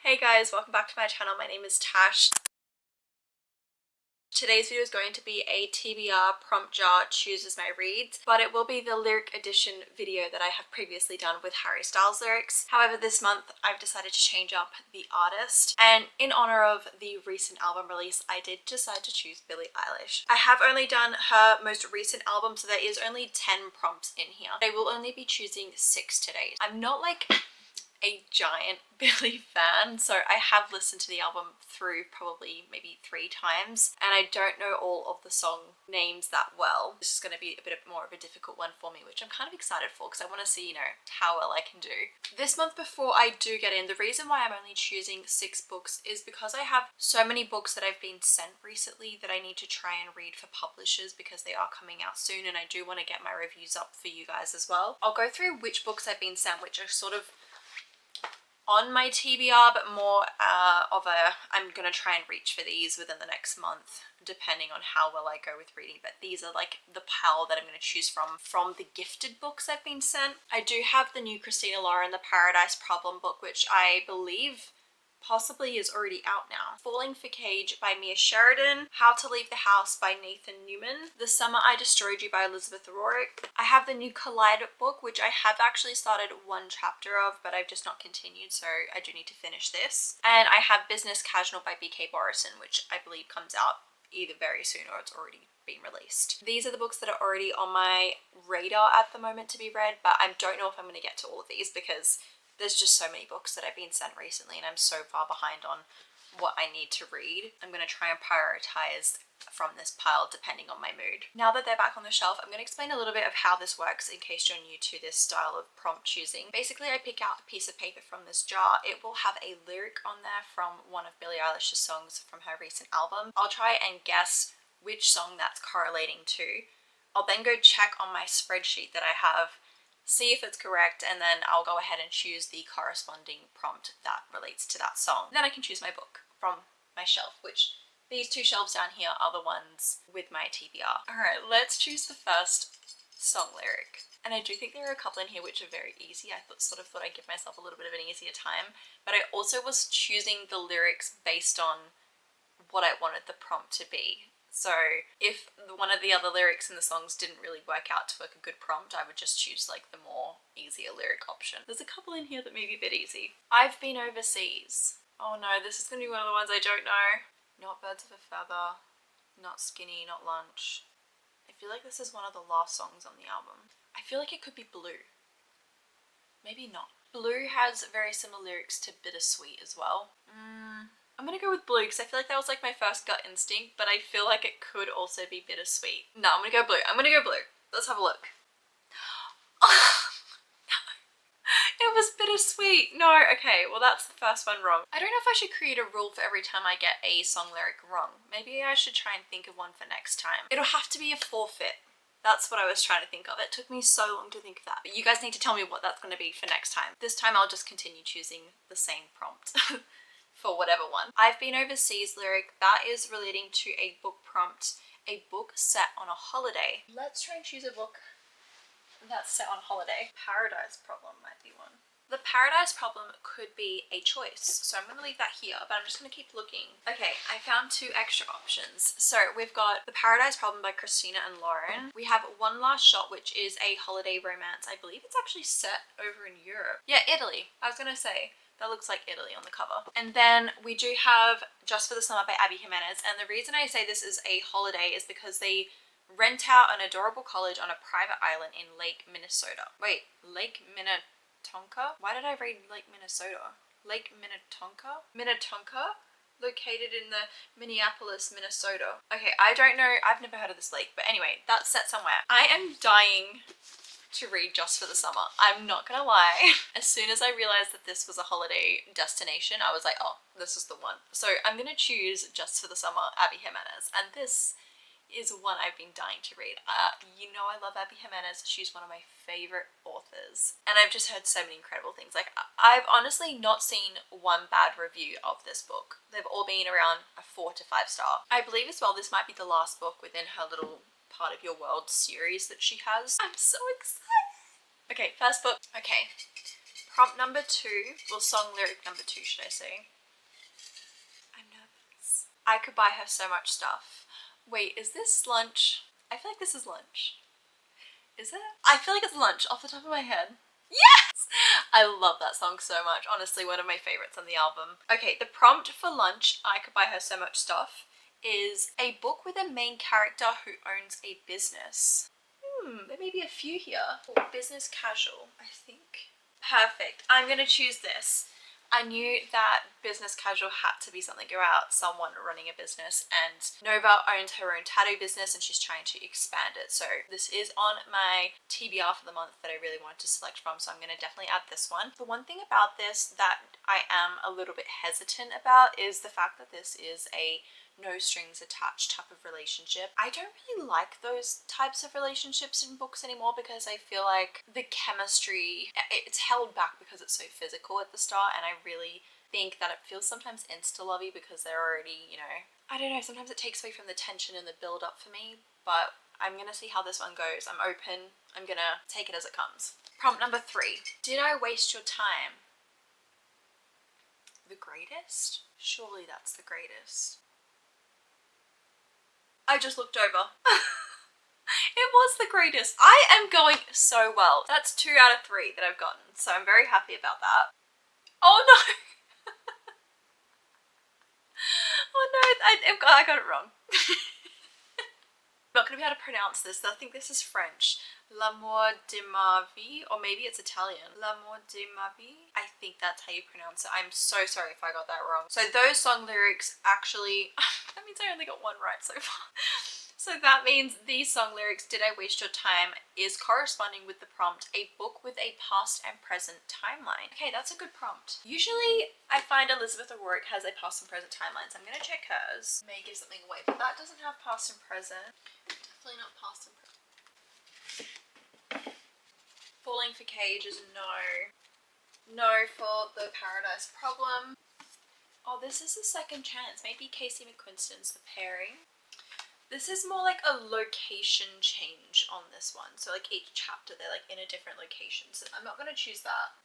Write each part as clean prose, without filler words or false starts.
Hey guys, welcome back to my channel. My name is Tash. Today's video is going to be a TBR prompt jar chooses my reads, but it will be the lyric edition video that I have previously done with Harry Styles lyrics. However, this month I've decided to change up the artist, and in honor of the recent album release, I did decide to choose Billie Eilish. I have only done her most recent album, so there is only 10 prompts in here. I will only be choosing 6 today. I'm not like a giant Billie fan, so I have listened to the album through probably maybe 3 times, and I don't know all of the song names that well. This is going to be a bit more of a difficult one for me, which I'm kind of excited for because I want to see, how well I can do. This month, before I do get in, the reason why I'm only choosing 6 books is because I have so many books that I've been sent recently that I need to try and read for publishers because they are coming out soon, and I do want to get my reviews up for you guys as well. I'll go through which books I've been sent, which are sort of on my TBR, but more I'm gonna try and reach for these within the next month, depending on how well I go with reading. But these are like the pile that I'm gonna choose from the gifted books I've been sent. I do have the new Christina Lauren, the Paradise Problem book, which I believe possibly is already out now. Falling for Cage by Mia Sheridan, How to Leave the House by Nathan Newman, The Summer I Destroyed You by Elizabeth Rorick. I have the new Collide book, which I have actually started 1 chapter of, but I've just not continued, so I do need to finish this. And I have Business Casual by BK Borison, which I believe comes out either very soon or it's already been released. These are the books that are already on my radar at the moment to be read, but I don't know if I'm going to get to all of these because there's just so many books that I've been sent recently and I'm so far behind on what I need to read. I'm going to try and prioritize from this pile depending on my mood. Now that they're back on the shelf, I'm going to explain a little bit of how this works in case you're new to this style of prompt choosing. Basically, I pick out a piece of paper from this jar. It will have a lyric on there from one of Billie Eilish's songs from her recent album. I'll try and guess which song that's correlating to. I'll then go check on my spreadsheet that I have, see if it's correct, and then I'll go ahead and choose the corresponding prompt that relates to that song. Then I can choose my book from my shelf, which these 2 shelves down here are the ones with my TBR. Alright, let's choose the first song lyric. And I do think there are a couple in here which are very easy. I sort of thought I'd give myself a little bit of an easier time, but I also was choosing the lyrics based on what I wanted the prompt to be. So if one of the other lyrics in the songs didn't really work out to work a good prompt, I would just choose like the more easier lyric option. There's a couple in here that may be a bit easy. I've been overseas. Oh no, this is gonna be one of the ones I don't know. Not Birds of a Feather, not Skinny, not Lunch. I feel like this is one of the last songs on the album. I feel like it could be Blue. Maybe not. Blue has very similar lyrics to Bittersweet as well. I'm gonna go with Blue because I feel like that was like my first gut instinct, but I feel like it could also be Bittersweet. No, I'm gonna go Blue. I'm gonna go Blue. Let's have a look. It was Bittersweet. No, okay, well that's the first one wrong. I don't know if I should create a rule for every time I get a song lyric wrong. Maybe I should try and think of one for next time. It'll have to be a forfeit. That's what I was trying to think of. It took me so long to think of that. But you guys need to tell me what that's going to be for next time. This time I'll just continue choosing the same prompt. For whatever one. I've been overseas lyric, that is relating to a book prompt, a book set on a holiday. Let's try and choose a book that's set on holiday. Paradise Problem might be one. The Paradise Problem could be a choice, so I'm going to leave that here, but I'm just going to keep looking. Okay, I found 2 extra options. So we've got The Paradise Problem by Christina and Lauren. We have One Last Shot, which is a holiday romance. I believe it's actually set over in Europe. Yeah, Italy. I was going to say. That looks like Italy on the cover. And then we do have Just for the Summer by Abby Jimenez. And the reason I say this is a holiday is because they rent out an adorable college on a private island in Lake Minnesota. Wait, Lake Minnetonka? Why did I read Lake Minnesota? Lake Minnetonka? Minnetonka? Located in the Minneapolis, Minnesota. Okay, I don't know. I've never heard of this lake. But anyway, that's set somewhere. I am dying to read Just for the Summer. I'm not gonna lie. As soon as I realized that this was a holiday destination, I was like, oh, this is the one. So I'm gonna choose Just for the Summer, Abby Jimenez. And this is one I've been dying to read. You know I love Abby Jimenez. She's one of my favorite authors. And I've just heard so many incredible things. Like, I've honestly not seen one bad review of this book. They've all been around a 4 to 5 star. I believe as well this might be the last book within her little Part of Your World series that she has. I'm so excited. Okay, first book. Okay, prompt number 2, well, song lyric number 2 should I say. I could buy her so much stuff. Wait, is this lunch? I feel like this is lunch. Is it? I feel like it's lunch off the top of my head. Yes! I love that song so much. Honestly, one of my favorites on the album. Okay, the prompt for lunch, I could buy her so much stuff, is a book with a main character who owns a business. There may be a few here. Oh, business casual, I think. Perfect. I'm gonna choose this. I knew that business casual had to be something about someone running a business, and Nova owns her own tattoo business and she's trying to expand it. So this is on my TBR for the month that I really wanted to select from, so I'm going to definitely add this one. The one thing about this that I am a little bit hesitant about is the fact that this is a no strings attached type of relationship. I don't really like those types of relationships in books anymore because I feel like the chemistry, it's held back because it's so physical at the start, and I really think that it feels sometimes insta-lovey because they're already, you know, I don't know, sometimes it takes away from the tension and the build up for me, but I'm gonna see how this one goes. I'm open. I'm gonna take it as it comes. Prompt number 3. Did I waste your time? The greatest? Surely that's the greatest. I just looked over. It was the greatest. I am going so well. That's 2 out of 3 that I've gotten, so I'm very happy about that. Oh no! Oh no, I got it wrong. I'm not going to be able to pronounce this. I think this is French. L'amour de ma vie, or maybe it's Italian. L'amour de ma vie. I think that's how you pronounce it. I'm so sorry if I got that wrong. So those song lyrics actually, that means I only got one right so far. So that means these song lyrics, Did I Waste Your Time, is corresponding with the prompt, a book with a past and present timeline. Okay, that's a good prompt. Usually I find Elizabeth O'Rourke has a past and present timeline, so I'm gonna check hers. May give something away, but that doesn't have past and present. Definitely not past and present. Falling for Cage is no. No for The Paradise Problem. Oh, this is a second chance. Maybe Casey McQuiston's The Pairing. This is more like a location change on this one. So like each chapter, they're like in a different location. So I'm not going to choose that.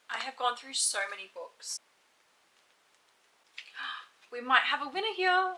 I have gone through so many books. We might have a winner here.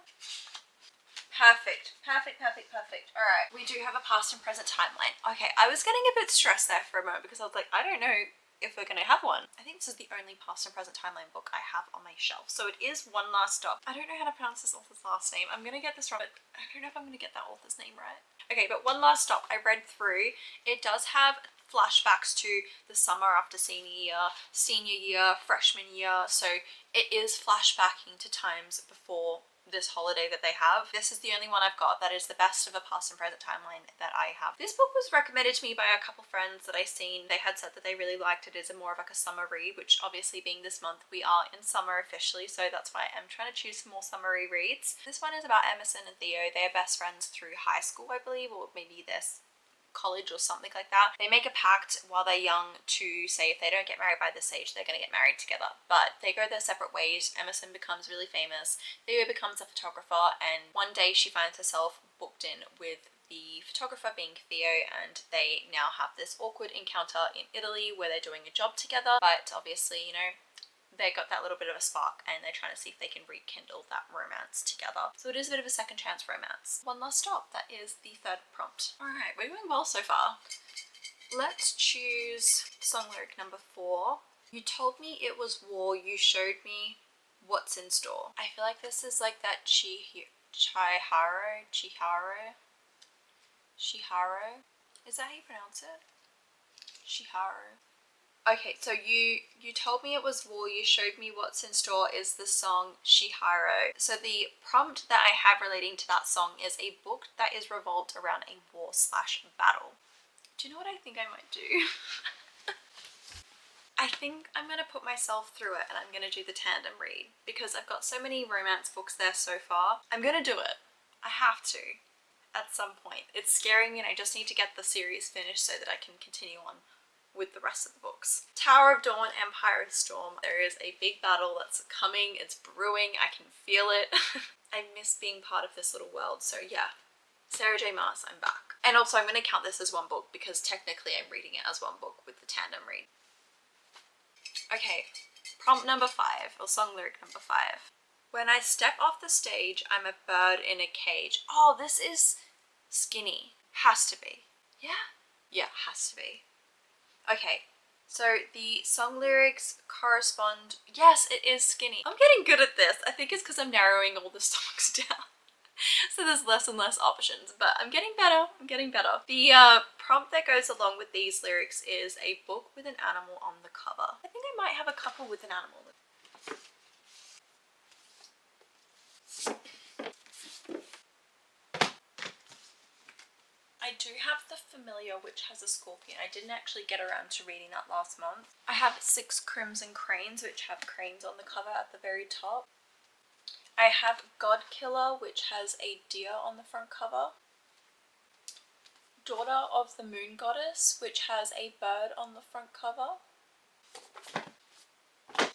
Perfect, perfect, perfect, perfect. All right, we do have a past and present timeline. Okay, I was getting a bit stressed there for a moment because I was like, I don't know if we're gonna have one. I think this is the only past and present timeline book I have on my shelf. So it is One Last Stop. I don't know how to pronounce this author's last name. I'm gonna get this wrong, but I don't know if I'm gonna get that author's name right. Okay, but One Last Stop, I read through. It does have flashbacks to the summer after senior year, freshman year. So it is flashbacking to times before this holiday that they have. This is the only one I've got that is the best of a past and present timeline that I have. This book was recommended to me by a couple friends that I seen. They had said that they really liked it as a more of like a summer read, which obviously being this month we are in summer officially, so that's why I'm trying to choose some more summery reads. This one is about Emerson and Theo. They are best friends through high school, I believe, or maybe this college or something like that. They make a pact while they're young to say if they don't get married by this age, they're going to get married together. But they go their separate ways. Emerson becomes really famous. Theo becomes a photographer, and one day she finds herself booked in with the photographer being Theo, and they now have this awkward encounter in Italy where they're doing a job together. But obviously, you know, they got that little bit of a spark and they're trying to see if they can rekindle that romance together. So it is a bit of a second chance romance. One Last Stop, that is the 3rd prompt. Alright, we're doing well so far. Let's choose song lyric number 4. You told me it was war, you showed me what's in store. I feel like this is like that Chihiro? Is that how you pronounce it? Chihiro. Okay, so you told me it was war, you showed me what's in store is the song Chihiro. So the prompt that I have relating to that song is a book that is revolved around a war/battle. Do you know what I think I might do? I think I'm going to put myself through it and I'm going to do the tandem read because I've got so many romance books there so far. I'm going to do it. I have to at some point. It's scaring me and I just need to get the series finished so that I can continue on with the rest of the books. Tower of Dawn, Empire of Storm. There is a big battle that's coming. It's brewing. I can feel it. I miss being part of this little world. So yeah, Sarah J Maas, I'm back. And also I'm going to count this as one book because technically I'm reading it as one book with the tandem read. Okay, prompt number 5, or song lyric number 5. When I step off the stage, I'm a bird in a cage. Oh, this is Skinny. Has to be. Yeah? Yeah, has to be. Okay, so the song lyrics correspond. Yes, it is Skinny. I'm getting good at this. I think it's because I'm narrowing all the songs down. So there's less and less options, but I'm getting better. I'm getting better. The prompt that goes along with these lyrics is a book with an animal on the cover. I think I might have a couple with an animal. I do have The Familiar, which has a scorpion. I didn't actually get around to reading that last month. I have 6 Crimson Cranes, which have cranes on the cover at the very top. I have God Killer, which has a deer on the front cover. Daughter of the Moon Goddess, which has a bird on the front cover.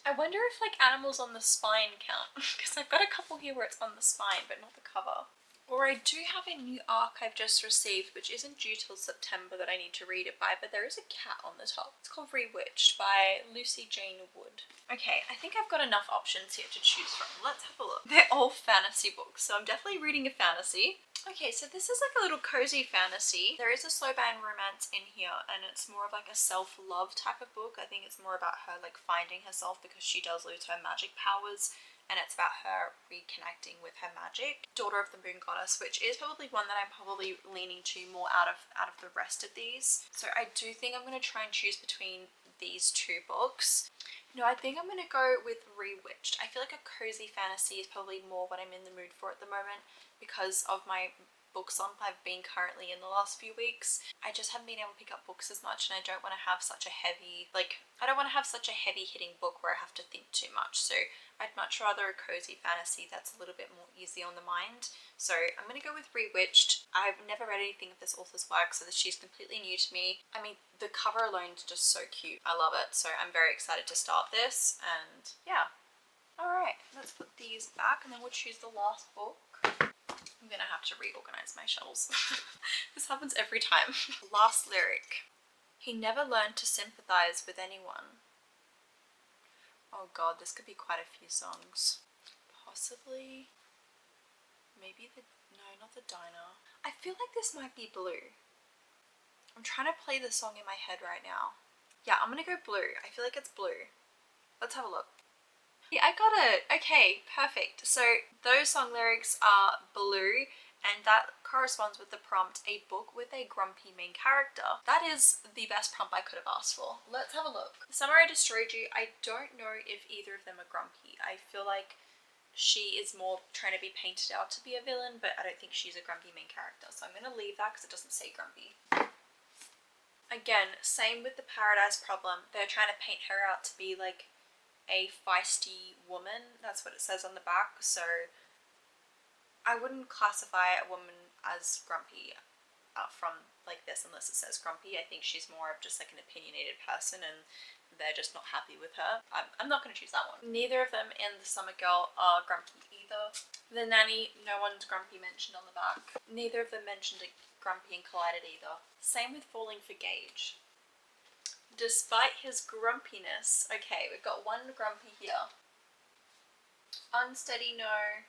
I wonder if like animals on the spine count, because I've got a couple here where it's on the spine but not the cover. Or I do have a new ARC I've just received, which isn't due till September, that I need to read it by, but there is a cat on the top. It's called Rewitched by Lucy Jane Wood. Okay, I think I've got enough options here to choose from. Let's have a look. They're all fantasy books, so I'm definitely reading a fantasy. Okay, so this is like a little cozy fantasy. There is a slow burn romance in here, and it's more of like a self-love type of book. I think it's more about her like finding herself because she does lose her magic powers, and it's about her reconnecting with her magic. Daughter of the Moon Goddess, which is probably one that I'm probably leaning to more out of the rest of these. So I do think I'm going to try and choose between these 2 books. No, I think I'm going to go with Rewitched. I feel like a cozy fantasy is probably more what I'm in the mood for at the moment because of my book slump I've been currently in the last few weeks. I just haven't been able to pick up books as much, and I don't want to have such a heavy, I don't want to have such a heavy hitting book where I have to think too much. So I'd much rather a cozy fantasy that's a little bit more easy on the mind. So I'm going to go with Rewitched. I've never read anything of this author's work, so she's completely new to me. I mean, the cover alone is just so cute. I love it. So I'm very excited to start this, and yeah. Alright, let's put these back and then we'll choose the last book. I'm gonna have to reorganize my shelves. This happens every time. Last lyric. He never learned to sympathize with anyone. Oh god, this could be quite a few songs. Possibly. Maybe no, not the diner. I feel like this might be Blue. I'm trying to play the song in my head right now. Yeah, I'm gonna go Blue. I feel like it's Blue. Let's have a look. Yeah, I got it. Okay, perfect. So those song lyrics are Blue, and that corresponds with the prompt, a book with a grumpy main character. That is the best prompt I could have asked for. Let's have a look. The Summer I Destroyed You, I don't know if either of them are grumpy. I feel like she is more trying to be painted out to be a villain, but I don't think she's a grumpy main character. So I'm going to leave that because it doesn't say grumpy. Again, same with the Paradise Problem. They're trying to paint her out to be like a feisty woman. That's what it says on the back. So I wouldn't classify a woman as grumpy from like this unless it says grumpy. I think she's more of just like an opinionated person and they're just not happy with her. I'm not going to choose that one. Neither of them in The Summer Girl are grumpy either. The Nanny, no one's grumpy mentioned on the back. Neither of them mentioned a grumpy and Collided either. Same with Falling for Gage. Despite his grumpiness. Okay, we've got one grumpy here. Unsteady, no.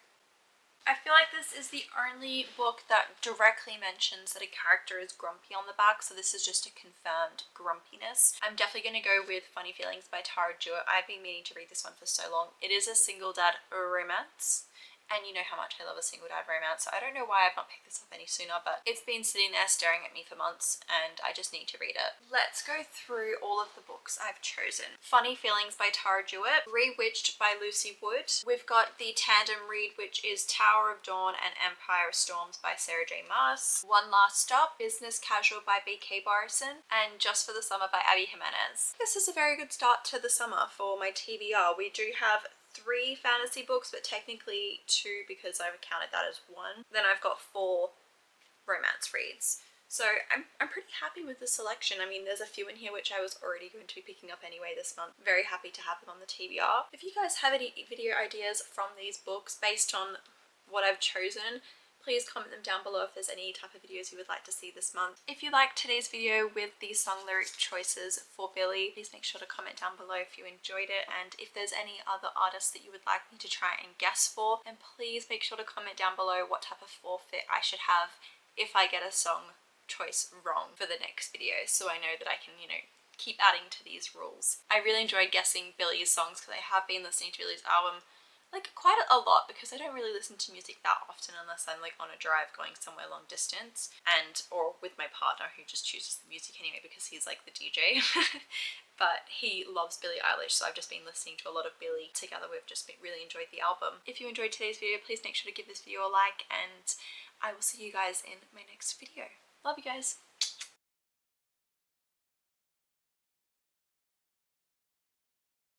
I feel like this is the only book that directly mentions that a character is grumpy on the back, so this is just a confirmed grumpiness. I'm definitely going to go with Funny Feelings by Tara Jewett. I've been meaning to read this one for so long. It is a single dad romance. And you know how much I love a single dad romance, so I don't know why I've not picked this up any sooner, but it's been sitting there staring at me for months and I just need to read it. Let's go through all of the books I've chosen. Funny Feelings by Tara Jewett, Rewitched by Lucy Wood. We've got the tandem read, which is Tower of Dawn and Empire of Storms by Sarah J. Maas. One Last Stop, Business Casual by B.K. Barrison, and Just for the Summer by Abby Jimenez. This is a very good start to the summer for my TBR. We do have 3 fantasy books, but technically 2 because I've counted that as 1. Then I've got 4 romance reads. So I'm pretty happy with the selection. I mean, there's a few in here which I was already going to be picking up anyway this month. Very happy to have them on the TBR. If you guys have any video ideas from these books based on what I've chosen, Please comment them down below if there's any type of videos you would like to see this month. If you liked today's video with the song lyric choices for Billie, please make sure to comment down below if you enjoyed it, and if there's any other artists that you would like me to try and guess for, then please make sure to comment down below what type of forfeit I should have if I get a song choice wrong for the next video, so I know that I can, you know, keep adding to these rules. I really enjoyed guessing Billie's songs because I have been listening to Billie's album like quite a lot, because I don't really listen to music that often unless I'm like on a drive going somewhere long distance, and or with my partner who just chooses the music anyway because he's like the DJ. But he loves Billie Eilish, so I've just been listening to a lot of Billie. Together we've just really enjoyed the album. If you enjoyed today's video, please make sure to give this video a like, and I will see you guys in my next video. Love you guys!